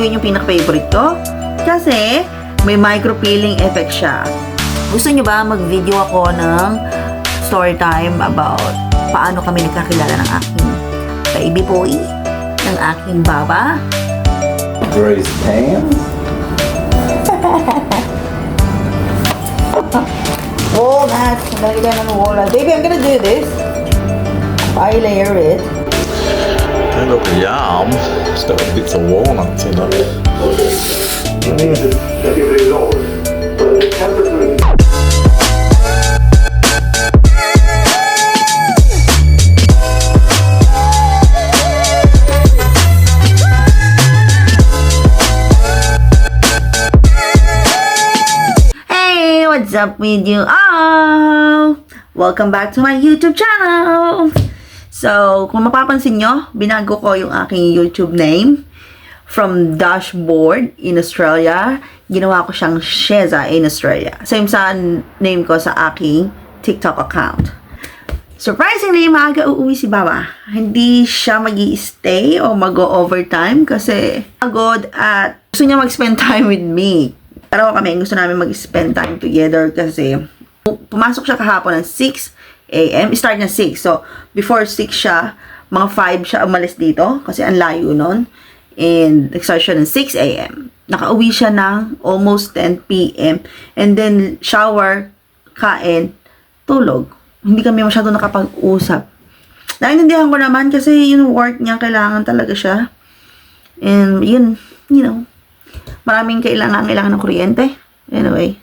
ngayon yung pinaka-favorite ko. Kasi, may micro-peeling effect siya. Gusto nyo ba mag-video ako ng story time about paano kami nagkakilala ng aking baby boy, ng aking baba? Grace pants? Walnut. Nalagyan ng walnut. Baby, I'm gonna do this. I layer it. They look yum. It's got bits of walnuts in it. Hey, what's up with you all? Welcome back to my YouTube channel. So, kung mapapansin nyo, binago ko yung aking YouTube name. From Dashboard in Australia, ginawa ko siyang Sheza in Australia. Same sa name ko sa aking TikTok account. Surprisingly, maaga uuwi si Baba. Hindi siya mag-i-stay o mag-overtime kasi pagod at gusto niya mag-spend time with me. Pero kami, gusto namin mag-spend time together kasi pumasok siya kahapon ng 6 a.m. Start ng 6. So, before 6 siya, mga 5 siya umalis dito kasi ang layo nun. And nag-start siya ng 6 a.m. Nakauwi siya ng almost 10 p.m. And then, shower, kain, tulog. Hindi kami masyado nakapag-usap. Naintindihan ko naman kasi yung work niya, kailangan talaga siya. And yun, you know, maraming kailangan ng kuryente. Anyway.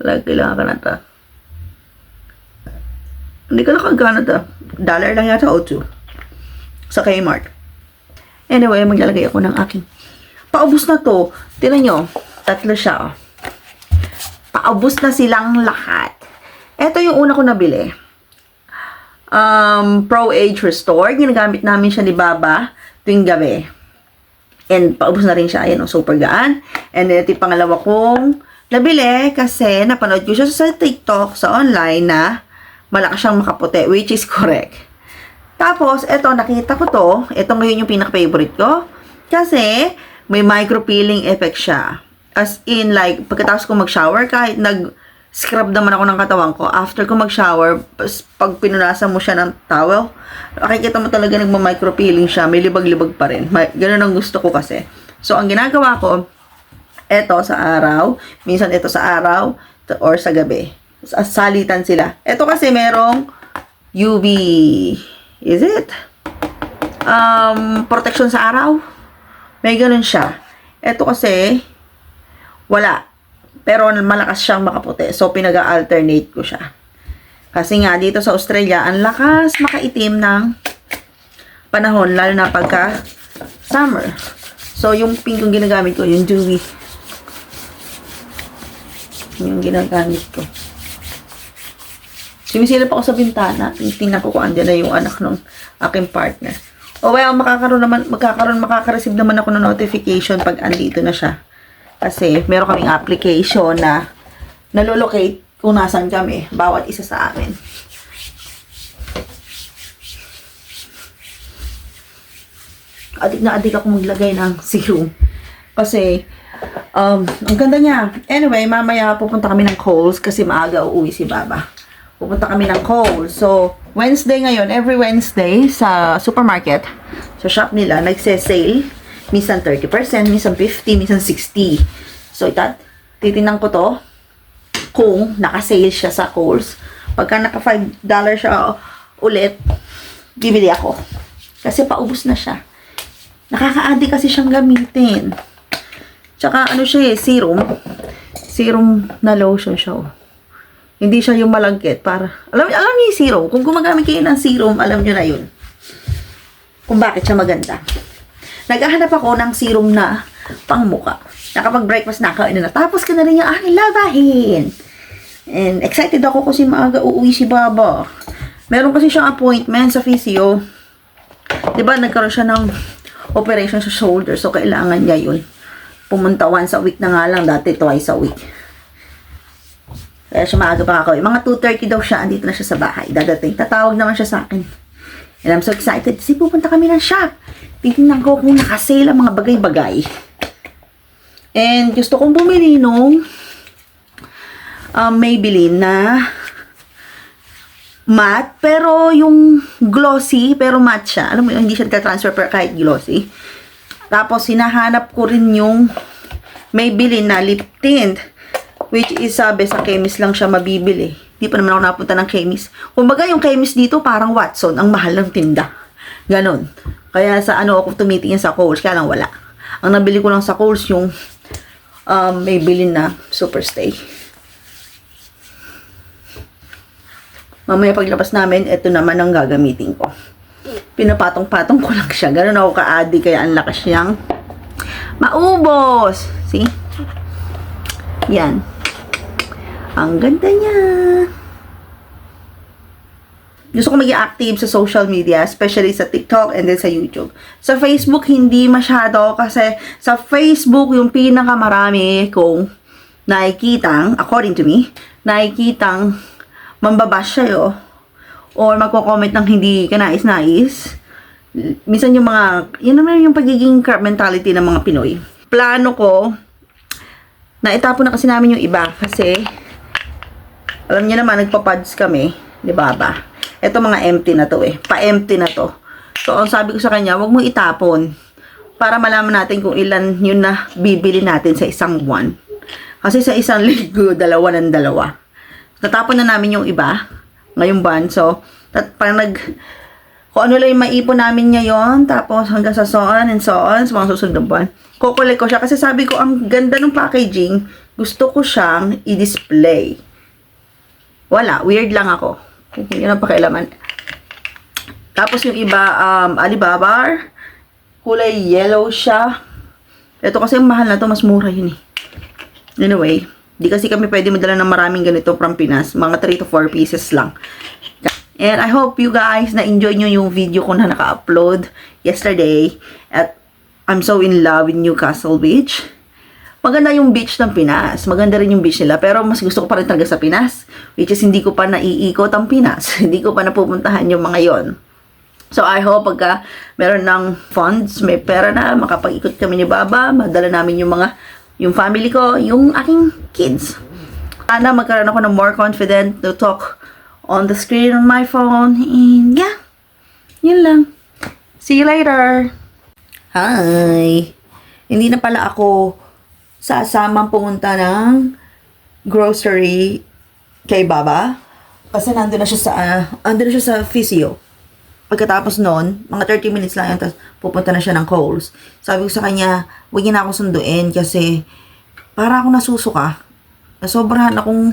Kailangan ka na ito. Hindi ka nakagana ito. $1 lang yata o 2. Sa Kmart. Anyway, maglalagay ako ng aking. Paubos na to. Tignan nyo. 3 siya. Oh. Paubos na silang lahat. Ito yung una ko nabili. Pro Age Restore. Ginagamit namin siya ni Baba tuwing gabi. And paubos na rin siya. Ayan, super gaan. And ito yung pangalawa kong nabili kasi napanood ko siya sa TikTok, sa online na malakas siyang makaputi, which is correct. Tapos, eto, nakita ko to. Ito ngayon yung pinaka-favorite ko. Kasi, may micro-peeling effect siya. As in, like, pagkatapos ko mag-shower, kahit nag-scrub naman ako ng katawan ko, after ko mag-shower, pag pinunasan mo siya ng towel, makikita mo talaga nagma-micro-peeling siya. May libag-libag pa rin. Ganun ang gusto ko kasi. So, ang ginagawa ko, eto sa araw, minsan ito sa araw, or sa gabi. Salitan sila. Ito kasi merong UV, is it? Protection sa araw. May ganun siya. Ito kasi, wala. Pero malakas siyang makaputi. So, pinag-alternate ko siya. Kasi nga, dito sa Australia, ang lakas makaitim ng panahon, lalo na pagka summer. So, yung pink yung ginagamit ko, yung dewy. Yung ginagamit ko. Sumisilip ako sa bintana. Tingnan ko kung andyan na yung anak ng aking partner. O well, makaka-receive naman ako ng notification pag andito na siya. Kasi meron kaming application na nalolocate kung nasan kami. Bawat isa sa amin. Adik na adik ako maglagay ng serum. Kasi, ang ganda niya. Anyway, mamaya pupunta kami ng Coles kasi maaga uuwi si Baba. Pupunta kami ng Coles. So, Wednesday ngayon, every Wednesday sa supermarket, sa shop nila, nagse-sale. Minsan 30%, minsan 50%, minsan 60%. So, titingnan ko to kung naka-sale siya sa Coles. Pagka naka $5 siya ulit, bibili ako. Kasi paubos na siya. Nakaka-addict kasi siyang gamitin. Tsaka ano siya serum. Serum na lotion siya. Hindi siya yung malagkit. Alam niyo yung serum. Kung gumagamit kayo ng serum, alam niyo na yun. Kung bakit siya maganda. Naghahanap ako ng serum na pangmuka. Nakapag-breakfast na ako. Tapos ka na rin yung aking labahin. And excited ako kasi maaga uuwi si Baba. Meron kasi siyang appointment sa physio. Diba, nagkaroon siya ng operation sa shoulder. So, kailangan niya yun. Pumunta once a week na nga lang. Dati twice a week. Kaya siya maaga pa ako. Mga 2:30 daw siya. Andito na siya sa bahay. Dadating. Tatawag naman siya sa akin. And I'm so excited kasi pupunta kami ng shop. Titingnan ko kung nakasale ang mga bagay-bagay. And gusto kong bumili nung Maybelline na matte, pero yung glossy, pero matte siya. Alam mo yun, hindi siya nagka-transfer pero kahit glossy. Tapos, hinahanap ko rin yung Maybelline na lip tint, which is, sabi, sa chemist lang siya mabibili. Hindi pa naman ako napunta ng chemist. Kumbaga, yung chemist dito, parang Watson, ang mahal ng tinda. Ganon. Kaya sa ano ako tumitingin sa Kohl's, kaya lang wala. Ang nabili ko lang sa Kohl's, yung Maybelline na Superstay. Mamaya paglabas namin, ito naman ang gagamitin ko. Pinapatong-patong ko lang siya. Ganun ako ka-addi, kaya ang lakas niyang maubos. See? Yan. Ang ganda niya. Gusto ko maging active sa social media, especially sa TikTok and then sa YouTube. Sa Facebook, hindi masyado kasi sa Facebook, yung pinakamarami kong nakikitang, according to me, nakikitang mambabash sa'yo or magko-comment ng hindi ka nais-nais. Minsan yung mga, yun naman yung pagiging crab mentality ng mga Pinoy. Plano ko, na itapon na kasi namin yung iba kasi alam niyo naman, nagpa-pods kami, di ba ba? Ito mga empty na to pa-empty na to. So, ang sabi ko sa kanya, wag mo itapon para malaman natin kung ilan yun na bibili natin sa isang buwan. Kasi sa isang linggo, dalawa ng dalawa. Natapon na namin yung iba ngayong buwan. So, parang kung ano lang yung maipon namin ngayon, tapos hanggang sa so on and so on, sa mga susunod na buwan, kukulik ko siya. Kasi sabi ko, ang ganda ng packaging, gusto ko siyang i-display. Wala, weird lang ako. Yun ang pakialaman. Tapos yung iba, Alibaba, kulay yellow siya. Ito kasi ang mahal na to, mas mura yun eh. Anyway, di kasi kami pwede madala ng maraming ganito from Pinas. Mga 3 to 4 pieces lang. And I hope you guys na-enjoy nyo yung video ko na naka-upload yesterday. At I'm so in love with Newcastle Beach. Maganda yung beach ng Pinas. Maganda rin yung beach nila. Pero mas gusto ko pa rin talaga sa Pinas. Which is hindi ko pa naiikot ang Pinas. Hindi ko pa napupuntahan yung mga yon. So I hope pagka meron ng funds, may pera na, makapag-ikot kami ni Baba, madala namin yung family ko, yung aking kids. Sana magkaroon ako ng more confident to talk on the screen on my phone. And yeah, yun lang. See you later. Hi. Hindi na pala ako sasamang pumunta ng grocery kay Baba. Kasi nandun na siya sa physio. Pagkatapos nun, mga 30 minutes lang yan, tapos pupunta na siya ng Kohl's. Sabi ko sa kanya, huwag niya na ako sunduin kasi para ako nasusuka. Nasobrahan akong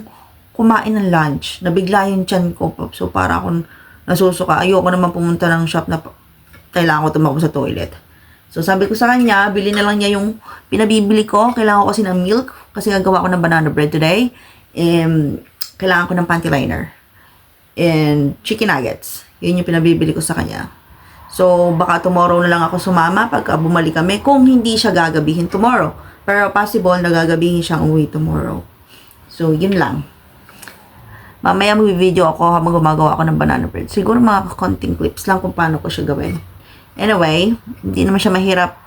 kumain ng lunch. Nabigla yung tiyan ko. So, para akong nasusuka. Ayoko naman pumunta ng shop na kailangan ko tumakbo sa toilet. So, sabi ko sa kanya, bili na lang niya yung pinabibili ko. Kailangan ko kasi ng milk kasi gagawa ko ng banana bread today. And kailangan ko ng panty liner. And chicken nuggets. Yun yung pinabibili ko sa kanya. So, baka tomorrow na lang ako sumama pagka bumalik kami kung hindi siya gagabihin tomorrow. Pero possible na gagabihin siyang uwi tomorrow. So, yun lang. Mamaya mag-video ako habang gumagawa ako ng banana bread. Siguro mga konting clips lang kung paano ko siya gawin. Anyway, hindi naman siya mahirap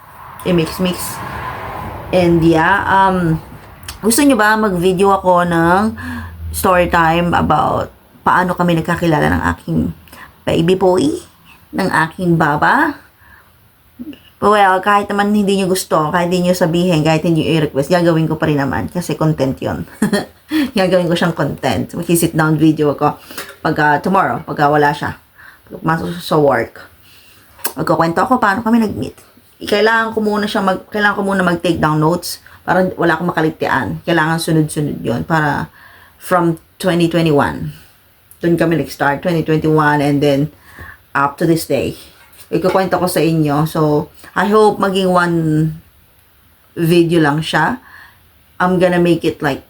i-mix-mix. And yeah, gusto nyo ba mag-video ako ng story time about paano kami nagkakilala ng aking baby boy, ng aking Baba? Well, kahit naman hindi nyo gusto, kahit hindi nyo sabihin, kahit hindi nyo i-request, gagawin ko pa rin naman kasi content yon. Gagawin ko siyang content. Mag-sit down video ako tomorrow, pagka wala siya. Pagmasok sa work. Magkukwento ako paano kami nag-meet. Kailangan ko muna mag-take down notes para wala akong makaligtian. Kailangan sunod-sunod yon para from 2021. Doon kami nag-start, 2021, and then up to this day. Ikukwento ko sa inyo. So, I hope maging one video lang siya. I'm gonna make it like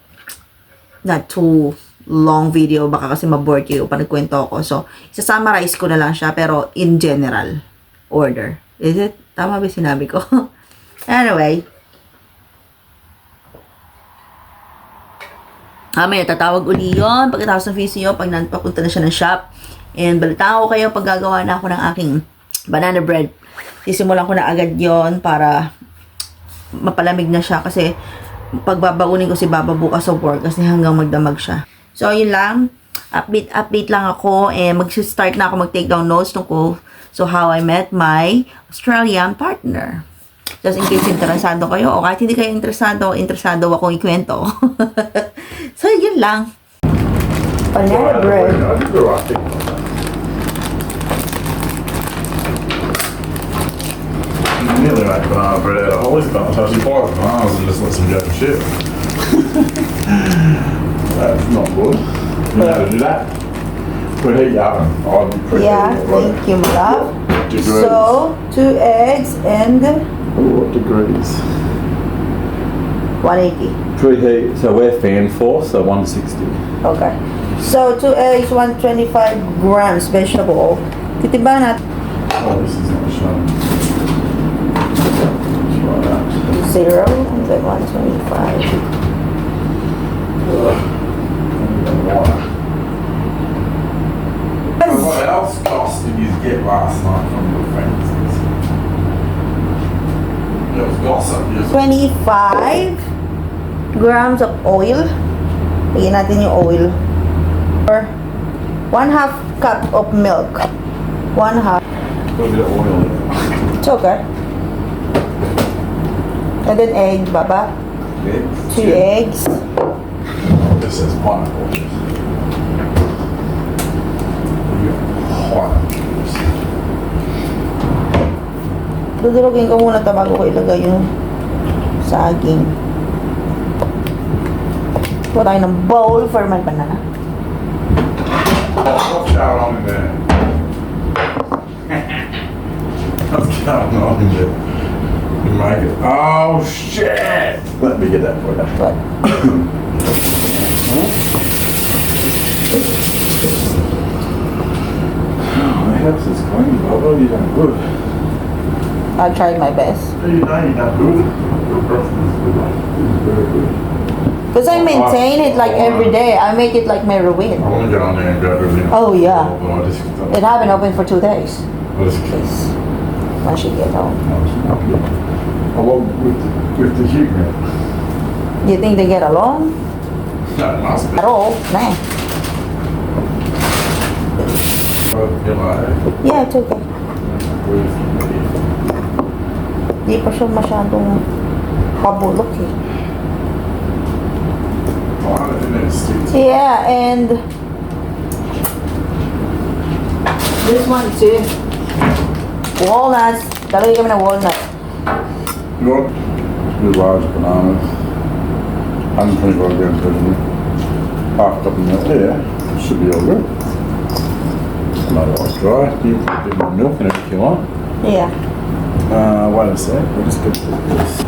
not too long video. Baka kasi ma-bored kayo pa nagkwento ako. So, isa-summarize ko na lang siya pero in general order. Is it? Tama ba sinabi ko? Anyway. May tatawag uli yun. Pagkatapos ng physio, pag papunta na siya ng shop. And balitaan ko kayo pag gagawa na ako ng aking banana bread. Sisimulan ko na agad yon para mapalamig na siya kasi pagbabaunin ko si Baba bukas sa work kasi hanggang magdamag siya. So, yun lang. Update lang ako and mag-start na ako mag-take down notes tungkol so how I met my Australian partner. Just in case interesado kayo o kahit hindi kayo interesado akong ikwento. So, yun lang. Banana bread. I did the right thing. You nearly make banana bread out of Holly's bananas. Actually, buy the bananas and just let them go to shit. That's not good. You know how to do that? Preheat the oven. I'd preheat Yeah, it. thank you, my love. Degrees. So, 2 eggs and What degrees? 180. Preheat, so we're fan force, so 160. Okay. So, 2 eggs, 125 grams vegetable. Titiba natin. Oh, this is not showing. Try that. 0 and then 125. What else cost did you get last night from your friends? It was gossip. Yes. 25 grams of oil. Lagyan natin yung oil. Or 1/2 cup of milk. 1/2. A bit of oil in it. It's okay. And then egg, Baba. 2 eggs. Oh, this is pineapple juice. You got pineapple juice. Dudurugin ko muna ito bago ko ilagay yung saging. Kuha tayo ng bowl for my banana. What's going on in there? What's going on in there? You make it. Oh shit! Let me get that for you. But, The house is clean, Bubba. You done good. I'll try my best. You know you done good. Your breakfast is good. It's very good. Because I maintain it like every day. I make it like my routine. I want to get on there and grab everything. Oh, yeah. But I just, It haven't opened for 2 days. I just Please. Once you get home. along with the human. You think they get along? No, it must be. At all? Nah. Yeah, it's okay. Di pa siya masyadong pabulok eh. Yeah, and this one too. Walnuts. Talagay kami ng walnut. Good. Two large bananas. 125 grams of it. Half cup of milk there. Should be all good. Not all dry. You can put a bit more milk in it if you want. Yeah. Wait a sec. We're just going to do this.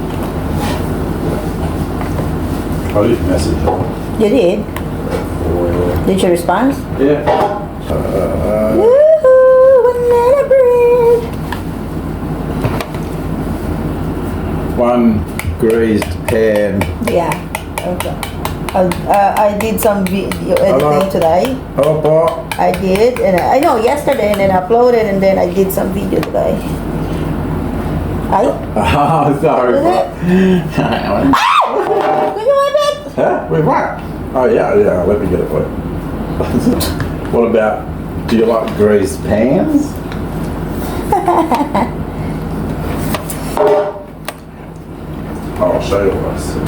I did message her. You did? Did she respond? Yeah. Woohoo! Banana bread! 1 greased pan. Yeah. Okay. I did some video editing today. Oh, what? I did, and I know yesterday, and then I uploaded, and then I did some video today. Oh, sorry. Is it? Can you wipe it? Huh? Wait, what? Oh, yeah, let me get it for you. What about, do you like greased pans? I'll show you what I said.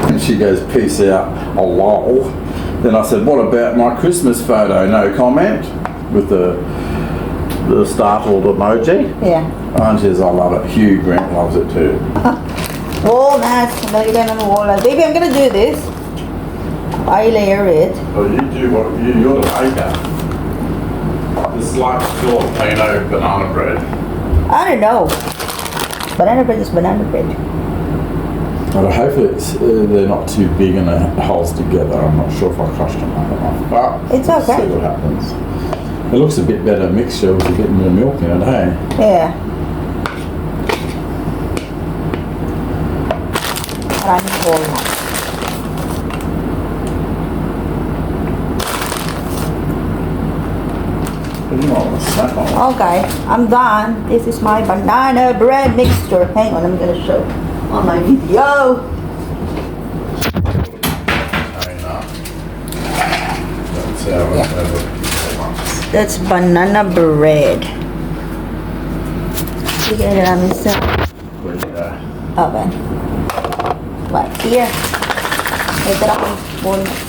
And she goes, peace out, a lol. Then I said, what about my Christmas photo? No comment with the startled emoji. Yeah. And she says, I love it. Hugh Grant loves it too. Walnuts. Nalagyan ng walnut. Baby, I'm gonna do this. I layer it. Well, you do what you're the baker. It's like Filipino banana bread. I don't know. Banana bread is banana bread. Well, hopefully they're not too big and the holes together. I'm not sure if I crushed them up enough. But It's okay. see what happens. It looks a bit better mixture with a bit more milk in it, hey? Yeah. Maraming walnut. snap on. Okay, I'm done. This is my banana bread mixture. Hang on, I'm gonna show on my video. That's how I have it. That's banana bread. Bigay na namin sa Where's that? oven. Right here. May tira akong spoon.